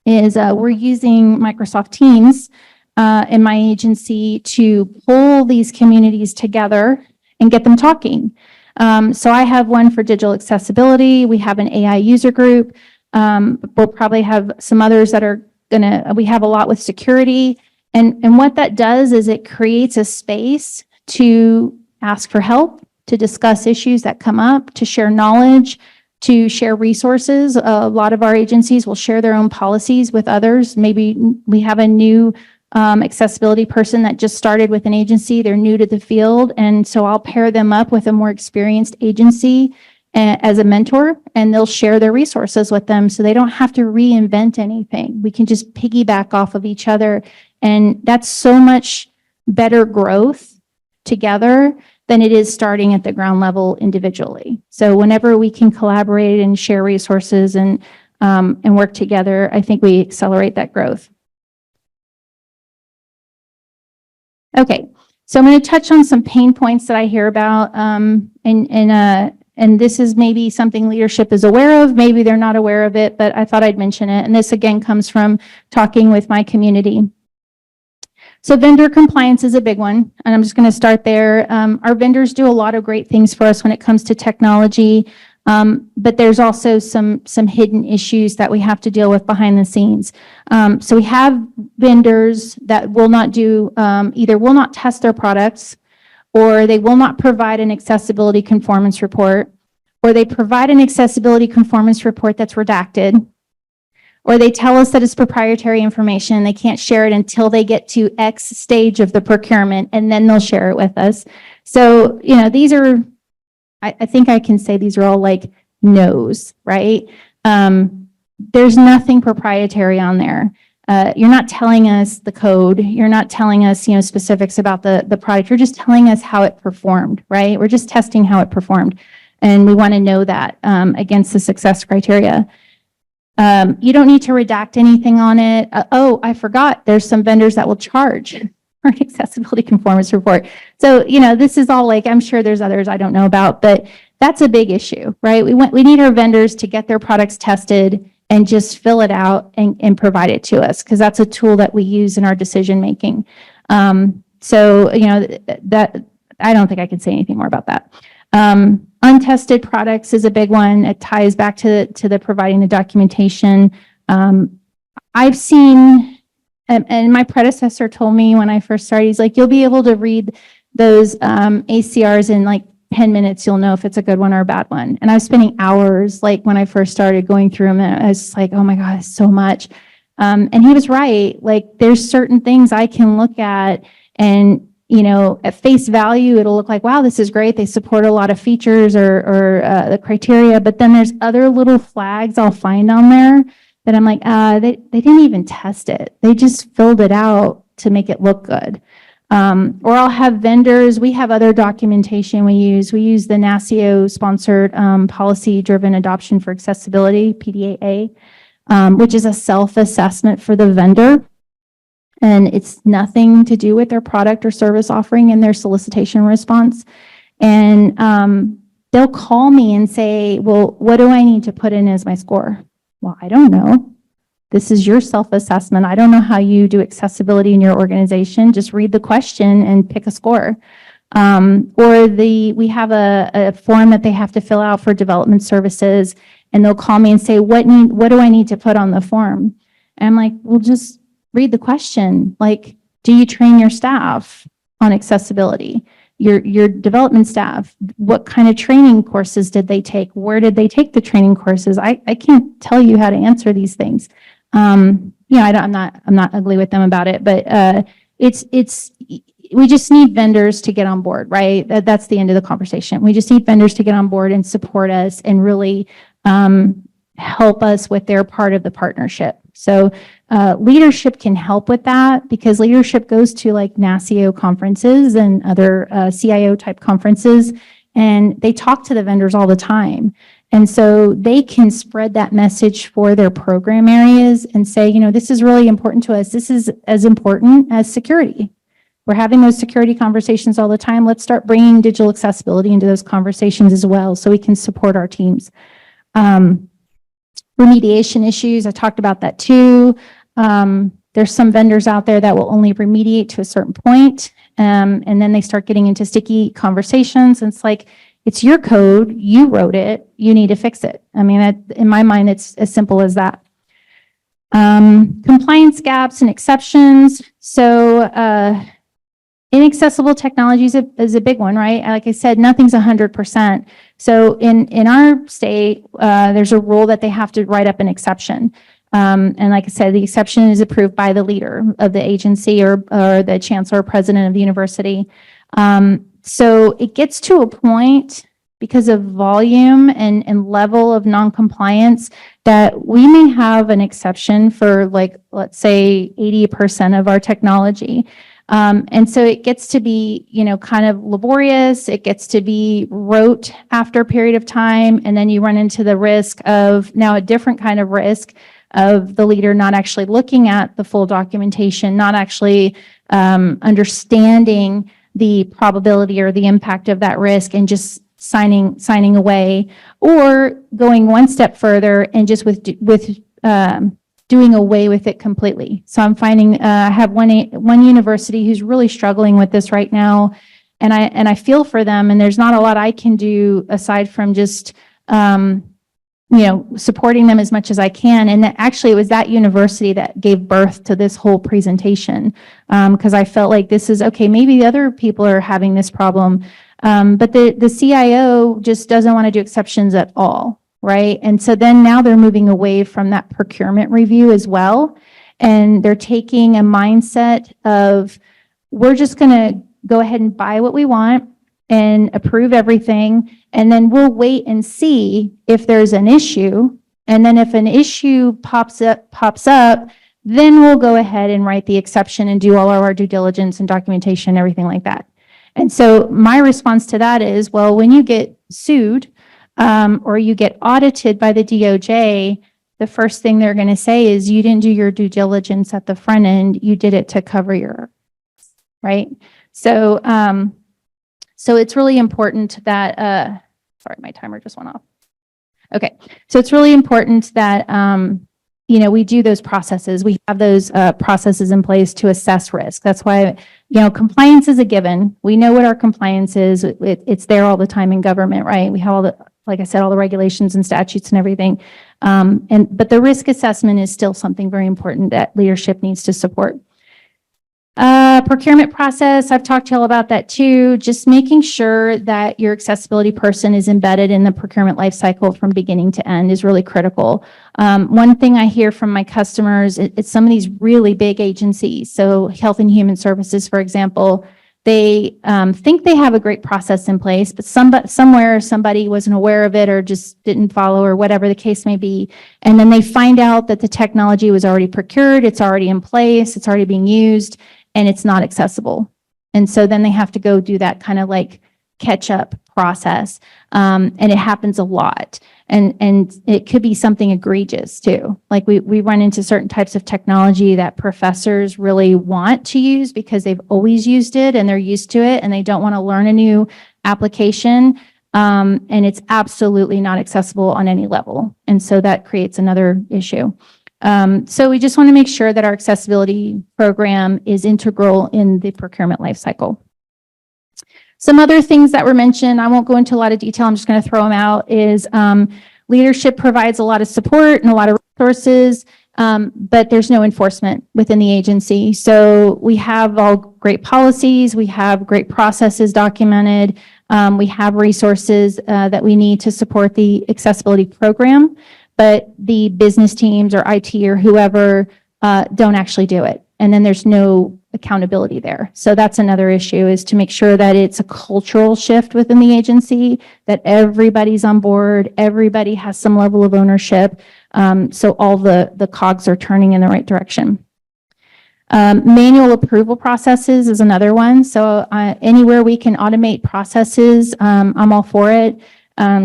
is we're using Microsoft Teams in my agency to pull these communities together and get them talking. So I have one for digital accessibility. We have an AI user group. We'll probably have some others that are we have a lot with security. And what that does is it creates a space to ask for help, to discuss issues that come up, to share knowledge, to share resources. A lot of our agencies will share their own policies with others. Maybe we have a new accessibility person that just started with an agency. They're new to the field. And so I'll pair them up with a more experienced agency as a mentor, and they'll share their resources with them so they don't have to reinvent anything. We can just piggyback off of each other. And that's so much better growth together than it is starting at the ground level individually. So whenever we can collaborate and share resources and work together, I think we accelerate that growth. Okay, so I'm going to touch on some pain points that I hear about, and this is maybe something leadership is aware of, maybe they're not aware of it, but I thought I'd mention it. And this again comes from talking with my community. So vendor compliance is a big one, and I'm just going to start there. Our vendors do a lot of great things for us when it comes to technology, but there's also some hidden issues that we have to deal with behind the scenes. So we have vendors that will not do, either will not test their products, or they will not provide an accessibility conformance report, or they provide an accessibility conformance report that's redacted, or they tell us that it's proprietary information. They can't share it until they get to X stage of the procurement, and then they'll share it with us. So, you know, these are, I think I can say these are all like no's, right? There's nothing proprietary on there. You're not telling us the code. You're not telling us, you know, specifics about the product. You're just telling us how it performed, right? We're just testing how it performed. And we want to know that against the success criteria. You don't need to redact anything on it. Oh, I forgot. There's some vendors that will charge for an accessibility conformance report. So, you know, this is all like, I'm sure there's others I don't know about, but that's a big issue, right? We need our vendors to get their products tested and just fill it out and provide it to us, because that's a tool that we use in our decision making. So, you know, that I don't think I can say anything more about that. Untested products is a big one. It ties back to the providing the documentation. I've seen, and my predecessor told me when I first started, he's like, you'll be able to read those ACRs in like 10 minutes. You'll know if it's a good one or a bad one. And I was spending hours, like when I first started going through them, and I was just like, oh my God, it's so much. And he was right. Like there's certain things I can look at, and you know, at face value, it'll look like, wow, this is great. They support a lot of features or the criteria, but then there's other little flags I'll find on there that I'm like, they didn't even test it. They just filled it out to make it look good. Or I'll have vendors, we have other documentation we use. We use the NASCIO sponsored policy-driven adoption for accessibility, PDAA, which is a self-assessment for the vendor. And it's nothing to do with their product or service offering in their solicitation response. And they'll call me and say, well, what do I need to put in as my score? Well, I don't know. This is your self-assessment. I don't know how you do accessibility in your organization. Just read the question and pick a score. Or we have a form that they have to fill out for development services, and they'll call me and say, what do I need to put on the form? And I'm like, well, just read the question. Like, do you train your staff? on accessibility? Your development staff, what kind of training courses did they take? Where did they take the training courses? I can't tell you how to answer these things. I'm not ugly with them about it, but we just need vendors to get on board, right? That's the end of the conversation. We just need vendors to get on board and support us and really help us with their part of the partnership. So leadership can help with that because leadership goes to like NASCIO conferences and other CIO type conferences, and they talk to the vendors all the time. And so they can spread that message for their program areas and say, this is really important to us. This is as important as security. We're having those security conversations all the time. Let's start bringing digital accessibility into those conversations as well so we can support our teams. Remediation issues, I talked about that too. There's some vendors out there that will only remediate to a certain point, and then they start getting into sticky conversations. And it's like, it's your code, you wrote it, you need to fix it. I mean, in my mind, it's as simple as that. Compliance gaps and exceptions. So inaccessible technologies is a big one, right? Like I said, nothing's 100%. So in our state, there's a rule that they have to write up an exception. And like I said, the exception is approved by the leader of the agency or the chancellor or president of the university. So it gets to a point because of volume and level of noncompliance that we may have an exception for, like, let's say 80% of our technology. And so it gets to be, kind of laborious. It gets to be rote after a period of time. And then you run into the risk of now a different kind of risk of the leader not actually looking at the full documentation, not actually understanding the probability or the impact of that risk and just signing away, or going one step further and just doing away with it completely. So I'm finding I have one university who's really struggling with this right now, and I feel for them. And there's not a lot I can do aside from just supporting them as much as I can. And actually, it was that university that gave birth to this whole presentation, because I felt like this is okay. Maybe the other people are having this problem, but the CIO just doesn't want to do exceptions at all. Right. And so then now they're moving away from that procurement review as well. And they're taking a mindset of, we're just going to go ahead and buy what we want and approve everything. And then we'll wait and see if there's an issue. And then if an issue pops up, then we'll go ahead and write the exception and do all of our due diligence and documentation and everything like that. And so my response to that is, well, when you get sued, or you get audited by the DOJ, the first thing they're going to say is you didn't do your due diligence at the front end. You did it to cover your, right? So, so it's really important that, sorry, my timer just went off. Okay. So it's really important that, we do those processes. We have those processes in place to assess risk. That's why, compliance is a given. We know what our compliance is. It's there all the time in government, right? We have all the, like I said, all the regulations and statutes and everything. But the risk assessment is still something very important that leadership needs to support. Procurement process, I've talked to you all about that too. Just making sure that your accessibility person is embedded in the procurement lifecycle from beginning to end is really critical. One thing I hear from my customers, it's some of these really big agencies. So Health and Human Services, for example, they think they have a great process in place, but somewhere somebody wasn't aware of it or just didn't follow or whatever the case may be. And then they find out that the technology was already procured, it's already in place, it's already being used, and it's not accessible. And so then they have to go do that kind of like catch up process. And it happens a lot. And it could be something egregious too. Like we run into certain types of technology that professors really want to use because they've always used it and they're used to it and they don't want to learn a new application. And it's absolutely not accessible on any level. And so that creates another issue. So we just want to make sure that our accessibility program is integral in the procurement lifecycle. Some other things that were mentioned, I won't go into a lot of detail, I'm just going to throw them out, is leadership provides a lot of support and a lot of resources. but there's no enforcement within the agency. So we have all great policies, we have great processes documented, we have resources that we need to support the accessibility program, but the business teams or IT or whoever don't actually do it. And then there's no accountability there. So that's another issue, is to make sure that it's a cultural shift within the agency, that everybody's on board, everybody has some level of ownership. So all the cogs are turning in the right direction. Manual approval processes is another one. So anywhere we can automate processes, I'm all for it.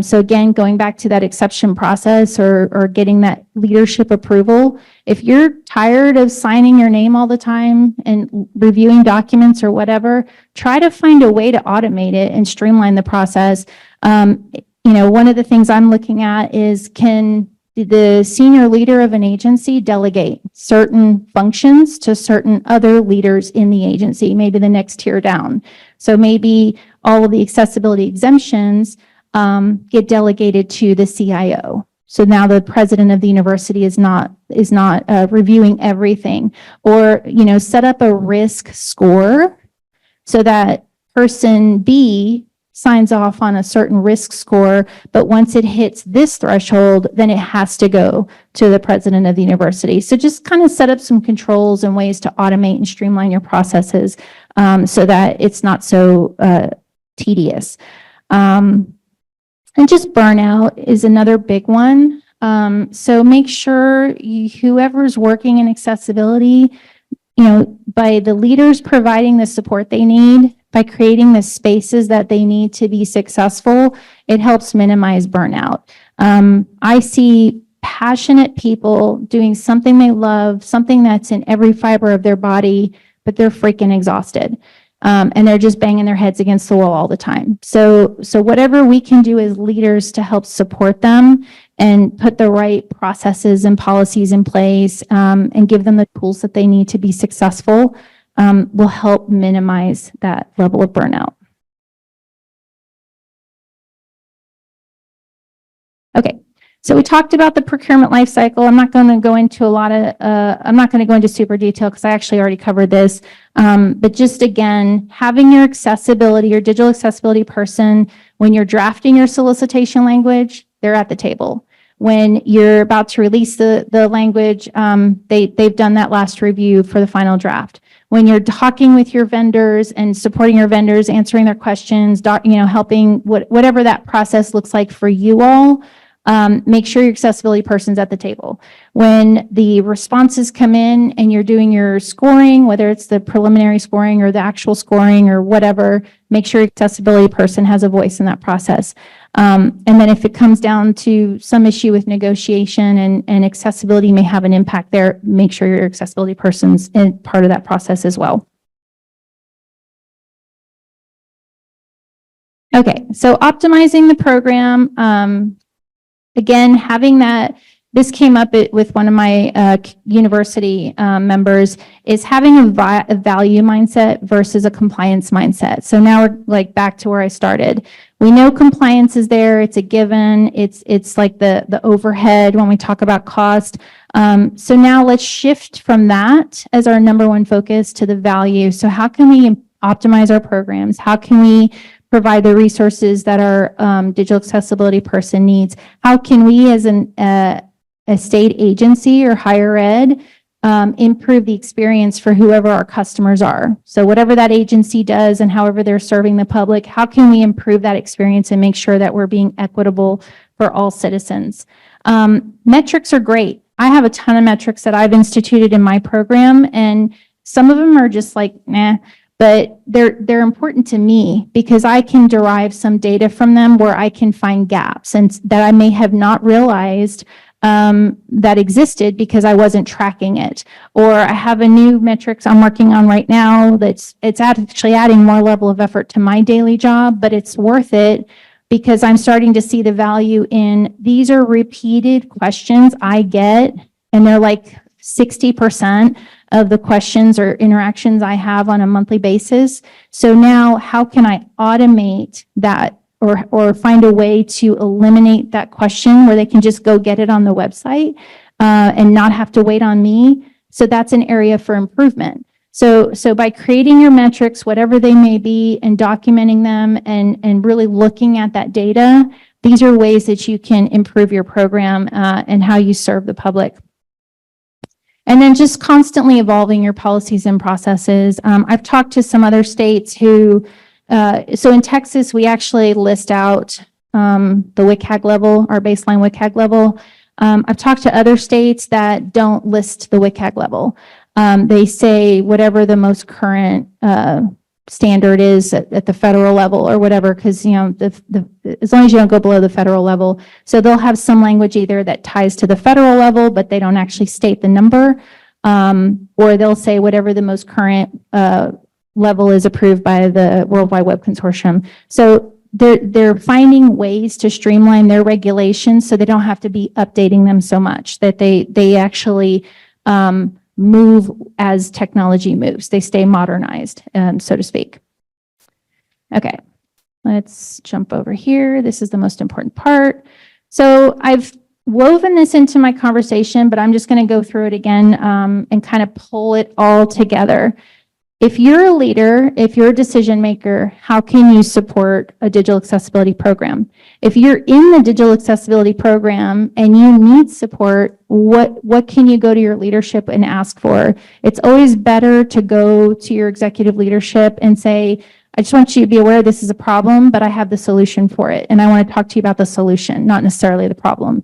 So again, going back to that exception process or getting that leadership approval, if you're tired of signing your name all the time and reviewing documents or whatever, try to find a way to automate it and streamline the process. One of the things I'm looking at is, can the senior leader of an agency delegate certain functions to certain other leaders in the agency, maybe the next tier down. So maybe all of the accessibility exemptions get delegated to the CIO. So now the president of the university is not reviewing everything, or set up a risk score so that person B signs off on a certain risk score, but once it hits this threshold, then it has to go to the president of the university. So just kind of set up some controls and ways to automate and streamline your processes so that it's not so tedious. And just burnout is another big one. So make sure whoever's working in accessibility, by the leaders providing the support they need, by creating the spaces that they need to be successful, it helps minimize burnout. I see passionate people doing something they love, something that's in every fiber of their body, but they're freaking exhausted. And they're just banging their heads against the wall all the time. So whatever we can do as leaders to help support them and put the right processes and policies in place and give them the tools that they need to be successful will help minimize that level of burnout. Okay. So we talked about the procurement life cycle. I'm not going to go into I'm not going to go into super detail because I actually already covered this. But just again, having your accessibility, your digital accessibility person, when you're drafting your solicitation language, they're at the table. When you're about to release the language, they've done that last review for the final draft. When you're talking with your vendors and supporting your vendors, answering their questions, helping whatever that process looks like for you all, make sure your accessibility person's at the table. When the responses come in and you're doing your scoring, whether it's the preliminary scoring or the actual scoring or whatever, make sure your accessibility person has a voice in that process. And then if it comes down to some issue with negotiation and accessibility may have an impact there, make sure your accessibility person's part of that process as well. Okay, so optimizing the program. Again, having that, this came up with one of my university members, is having a value mindset versus a compliance mindset. So now we're back to where I started. We know compliance is there, it's a given, it's like the overhead when we talk about cost. So now let's shift from that as our number one focus to the value. So how can we optimize our programs? How can we provide the resources that our digital accessibility person needs? How can we as a state agency or higher ed improve the experience for whoever our customers are? So whatever that agency does and however they're serving the public, how can we improve that experience and make sure that we're being equitable for all citizens? Metrics are great. I have a ton of metrics that I've instituted in my program, and some of them are just nah. But they're important to me because I can derive some data from them where I can find gaps and that I may have not realized that existed because I wasn't tracking it. Or I have a new metrics I'm working on right now it's actually adding more level of effort to my daily job, but it's worth it because I'm starting to see the value in these are repeated questions I get, and they're 60% of the questions or interactions I have on a monthly basis. So now how can I automate that or find a way to eliminate that question where they can just go get it on the website and not have to wait on me. So that's an area for improvement. So by creating your metrics, whatever they may be, and documenting them and really looking at that data, these are ways that you can improve your program and how you serve the public. And then just constantly evolving your policies and processes. I've talked to some other states who, so in Texas, we actually list out the WCAG level, our baseline WCAG level. I've talked to other states that don't list the WCAG level. They say whatever the most current standard is at the federal level or whatever, because you know as long as you don't go below the federal level. So they'll have some language either that ties to the federal level, but they don't actually state the number, or they'll say whatever the most current level is approved by the World Wide Web Consortium. So they're finding ways to streamline their regulations so they don't have to be updating them so much, that they actually move as technology moves. They stay modernized, so to speak. Okay, let's jump over here. This is the most important part. So I've woven this into my conversation, but I'm just going to go through it again and kind of pull it all together. If you're a leader, if you're a decision maker, how can you support a digital accessibility program? If you're in the digital accessibility program and you need support, what can you go to your leadership and ask for? It's always better to go to your executive leadership and say, I just want you to be aware this is a problem, but I have the solution for it. And I want to talk to you about the solution, not necessarily the problem.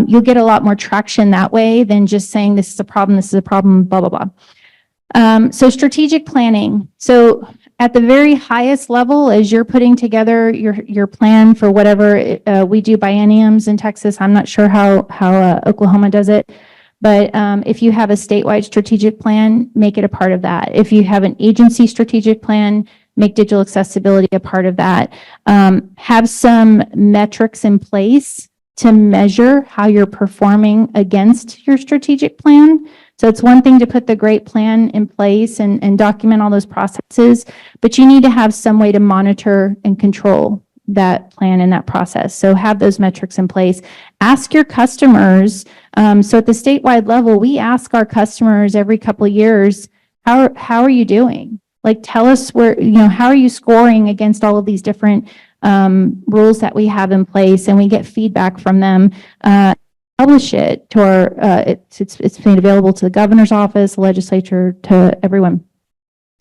You'll get a lot more traction that way than just saying this is a problem, blah, blah, blah. So strategic planning. So at the very highest level, as you're putting together your plan for whatever we do bienniums in Texas, I'm not sure how Oklahoma does it, but if you have a statewide strategic plan, make it a part of that. If you have an agency strategic plan, make digital accessibility a part of that. Have some metrics in place to measure how you're performing against your strategic plan. So it's one thing to put the great plan in place and document all those processes, but you need to have some way to monitor and control that plan and that process. So have those metrics in place. Ask your customers. So at the statewide level, we ask our customers every couple of years, how are you doing? Like, tell us how are you scoring against all of these different rules that we have in place, and we get feedback from them. Publish it to our, it's made available to the governor's office, the legislature, to everyone.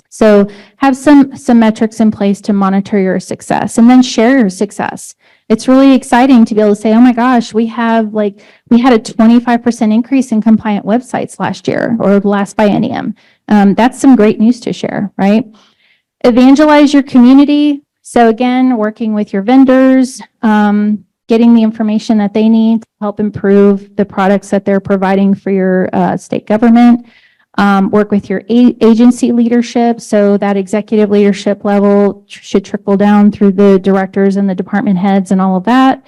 So have some metrics in place to monitor your success, and then share your success. It's really exciting to be able to say, oh my gosh, we had a 25% increase in compliant websites last year or last biennium. That's some great news to share, right? Evangelize your community. So again, working with your vendors, getting the information that they need to help improve the products that they're providing for your state government. Work with your agency leadership, so that executive leadership level should trickle down through the directors and the department heads and all of that.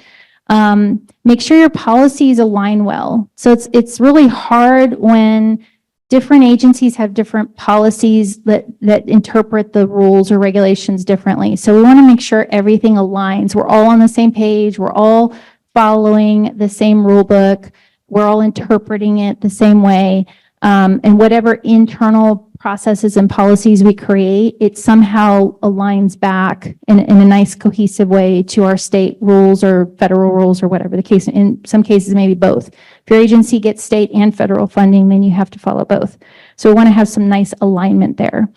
Make sure your policies align well. So it's really hard when different agencies have different policies that interpret the rules or regulations differently. So we want to make sure everything aligns. We're all on the same page. We're all following the same rule book. We're all interpreting it the same way. And whatever internal processes and policies we create, it somehow aligns back in a nice cohesive way to our state rules or federal rules or whatever the case. In some cases, maybe both. If your agency gets state and federal funding, then you have to follow both. So we want to have some nice alignment there.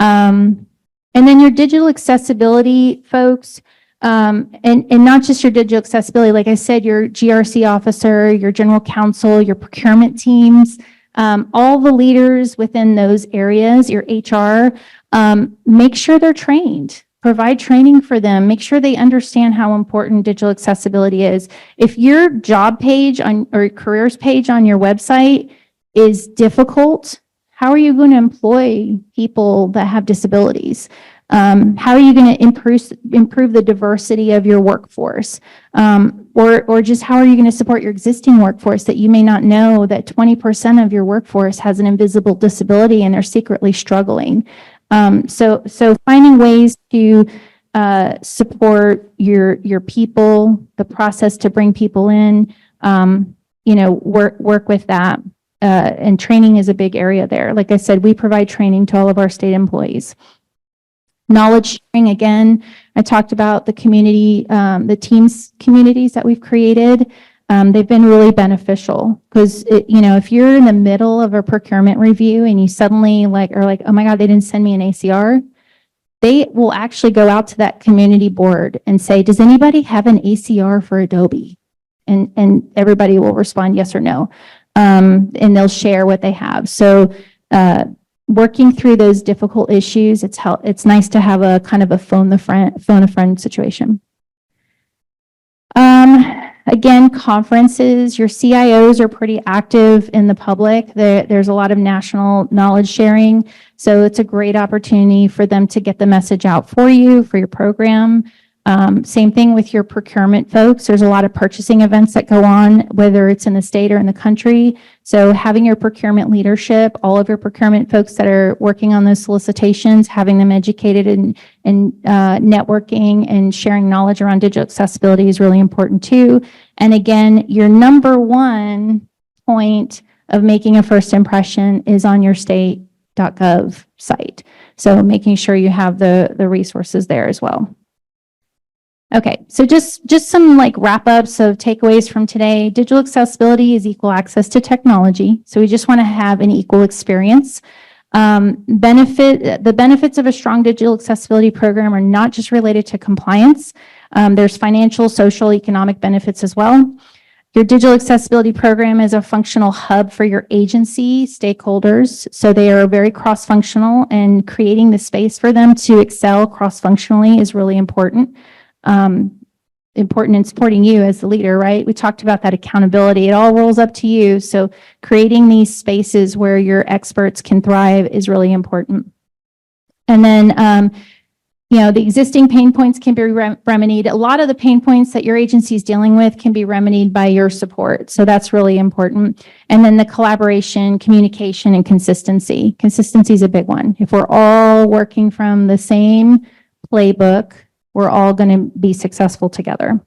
And then your digital accessibility folks, and not just your digital accessibility, like I said, your GRC officer, your general counsel, your procurement teams, all the leaders within those areas, your HR, make sure they're trained. Provide training for them. Make sure they understand how important digital accessibility is. If your job page or careers page on your website is difficult, how are you going to employ people that have disabilities? How are you going to improve the diversity of your workforce? Or just how are you going to support your existing workforce that you may not know that 20% of your workforce has an invisible disability and they're secretly struggling? So finding ways to support your people, the process to bring people in, work with that. And training is a big area there. Like I said, we provide training to all of our state employees. Knowledge sharing, again, I talked about the community, the teams communities that we've created. They've been really beneficial because, if you're in the middle of a procurement review and you suddenly are like, oh my God, they didn't send me an ACR, they will actually go out to that community board and say, does anybody have an ACR for Adobe? And everybody will respond yes or no. And they'll share what they have. So, working through those difficult issues, it's nice to have a kind of a phone a friend situation. Again, conferences, your CIOs are pretty active in the public. There's a lot of national knowledge sharing. So it's a great opportunity for them to get the message out for you, for your program. Same thing with your procurement folks. There's a lot of purchasing events that go on, whether it's in the state or in the country. So having your procurement leadership, all of your procurement folks that are working on those solicitations, having them educated and networking and sharing knowledge around digital accessibility is really important too. And again, your number one point of making a first impression is on your state.gov site. So making sure you have the resources there as well. Okay, so just some wrap ups of takeaways from today. Digital accessibility is equal access to technology. So we just want to have an equal experience. The benefits of a strong digital accessibility program are not just related to compliance. There's financial, social, economic benefits as well. Your digital accessibility program is a functional hub for your agency stakeholders. So they are very cross-functional, and creating the space for them to excel cross-functionally is really important. Important in supporting you as the leader, right? We talked about that accountability. It all rolls up to you. So creating these spaces where your experts can thrive is really important. And then, the existing pain points can be remedied. A lot of the pain points that your agency is dealing with can be remedied by your support. So that's really important. And then the collaboration, communication, and consistency. Consistency is a big one. If we're all working from the same playbook, we're all going to be successful together.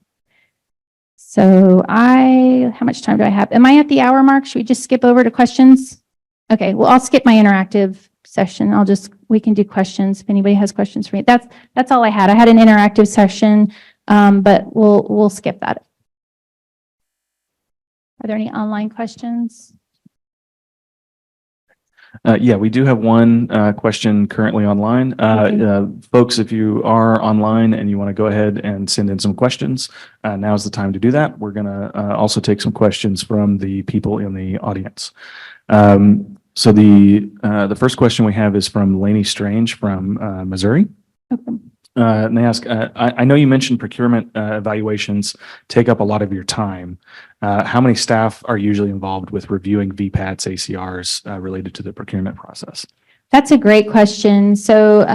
So how much time do I have? Am I at the hour mark? Should we just skip over to questions? Okay, well, I'll skip my interactive session. We can do questions if anybody has questions for me. That's all I had. I had an interactive session, but we'll skip that. Are there any online questions? Yeah, we do have one question currently online. Folks, if you are online and you want to go ahead and send in some questions, now's the time to do that. We're going to also take some questions from the people in the audience. So the first question we have is from Lainey Strange from Missouri. Okay. And they ask, I know you mentioned procurement evaluations take up a lot of your time. How many staff are usually involved with reviewing VPATs, ACRs related to the procurement process? That's a great question. So,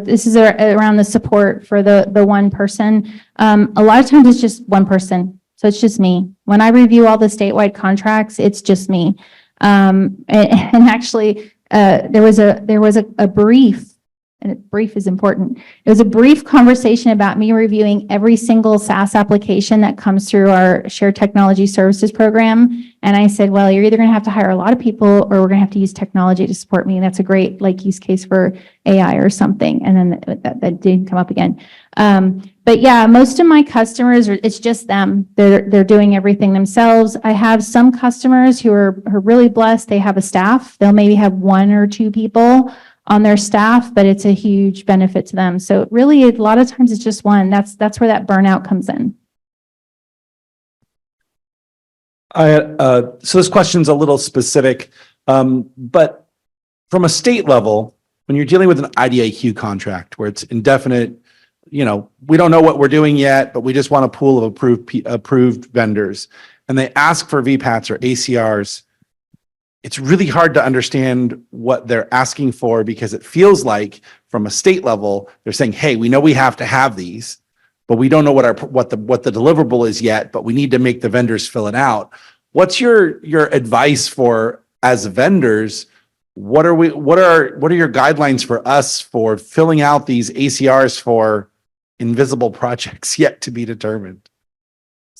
this is around the support for the one person. A lot of times it's just one person. So it's just me. When I review all the statewide contracts, it's just me. And actually, there was a brief, and brief is important. It was a brief conversation about me reviewing every single SaaS application that comes through our shared technology services program. And I said, well, you're either going to have to hire a lot of people or we're going to have to use technology to support me. And that's a great use case for AI or something. And then that didn't come up again. But yeah, most of my customers, it's just them. They're doing everything themselves. I have some customers who are really blessed. They have a staff. They'll maybe have one or two people on their staff, but it's a huge benefit to them. So really, a lot of times it's just one. That's where that burnout comes in. So this question's a little specific, but from a state level, when you're dealing with an IDIQ contract where it's indefinite, we don't know what we're doing yet, but we just want a pool of approved vendors, and they ask for VPATs or ACRs. It's really hard to understand what they're asking for because it feels like from a state level, they're saying, hey, we know we have to have these, but we don't know what the deliverable is yet, but we need to make the vendors fill it out. What's your advice for, as vendors, what are your guidelines for us for filling out these ACRs for invisible projects yet to be determined?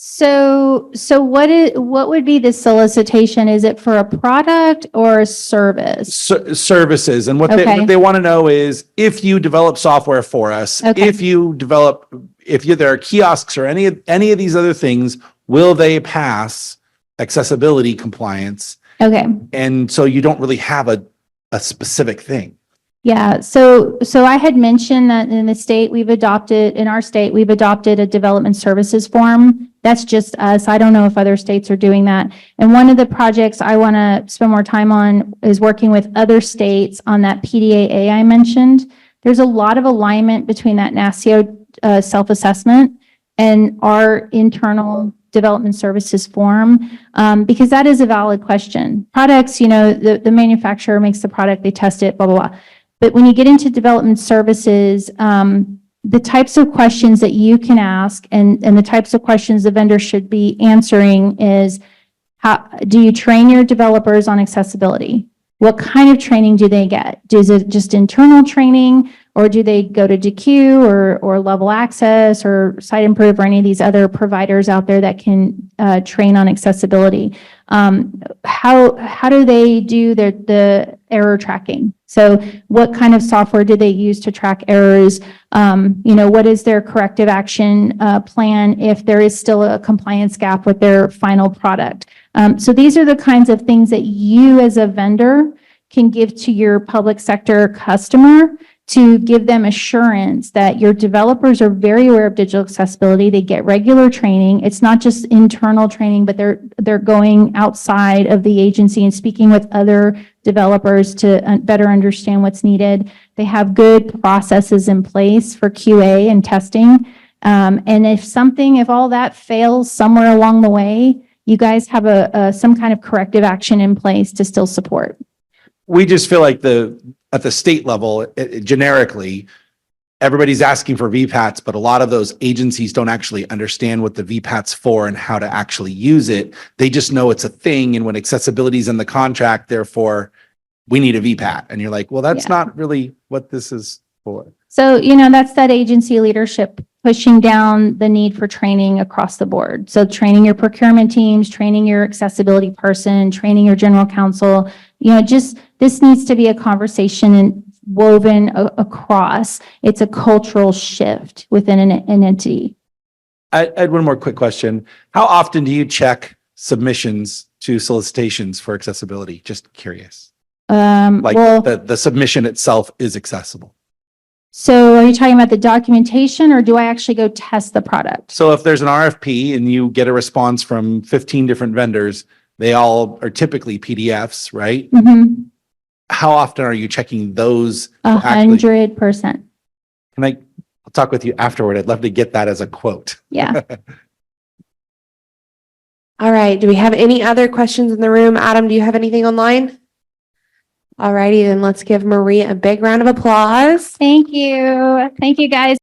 So what would be the solicitation? Is it for a product or a service? Services. And what Okay. they want to know is if you develop software for us, Okay. if there are kiosks or any of these other things, will they pass accessibility compliance? Okay. And so you don't really have a specific thing. Yeah, so I had mentioned that in our state, we've adopted a development services form. That's just us. I don't know if other states are doing that. And one of the projects I want to spend more time on is working with other states on that PDAA I mentioned. There's a lot of alignment between that NASCIO self-assessment and our internal development services form, because that is a valid question. Products, the manufacturer makes the product, they test it, blah, blah, blah. But when you get into development services, the types of questions that you can ask and the types of questions the vendor should be answering is, how do you train your developers on accessibility? What kind of training do they get? Is it just internal training, or do they go to DQ or Level Access or Site Improve or any of these other providers out there that can train on accessibility? How do they do the error tracking? So what kind of software do they use to track errors? What is their corrective action plan if there is still a compliance gap with their final product? So these are the kinds of things that you as a vendor can give to your public sector customer to give them assurance that your developers are very aware of digital accessibility. They get regular training. It's not just internal training, but they're going outside of the agency and speaking with other developers to better understand what's needed. They have good processes in place for QA and testing. And if all that fails somewhere along the way, you guys have some kind of corrective action in place to still support. We just feel like at the state level, generically, everybody's asking for VPATs, but a lot of those agencies don't actually understand what the VPAT's for and how to actually use it. They just know it's a thing. And when accessibility is in the contract, therefore we need a VPAT. And you're like, well, that's not really what this is for. So, that's that agency leadership pushing down the need for training across the board. So training your procurement teams, training your accessibility person, training your general counsel, this needs to be a conversation and woven across. It's a cultural shift within an entity. I had one more quick question. How often do you check submissions to solicitations for accessibility? Just curious. The submission itself is accessible. So are you talking about the documentation, or do I actually go test the product? So if there's an RFP and you get a response from 15 different vendors, they all are typically PDFs, right? Mm-hmm. How often are you checking those? 100%. I'll talk with you afterward. I'd love to get that as a quote. Yeah. All right. Do we have any other questions in the room? Adam, do you have anything online? All righty, then let's give Marie a big round of applause. Thank you. Thank you, guys.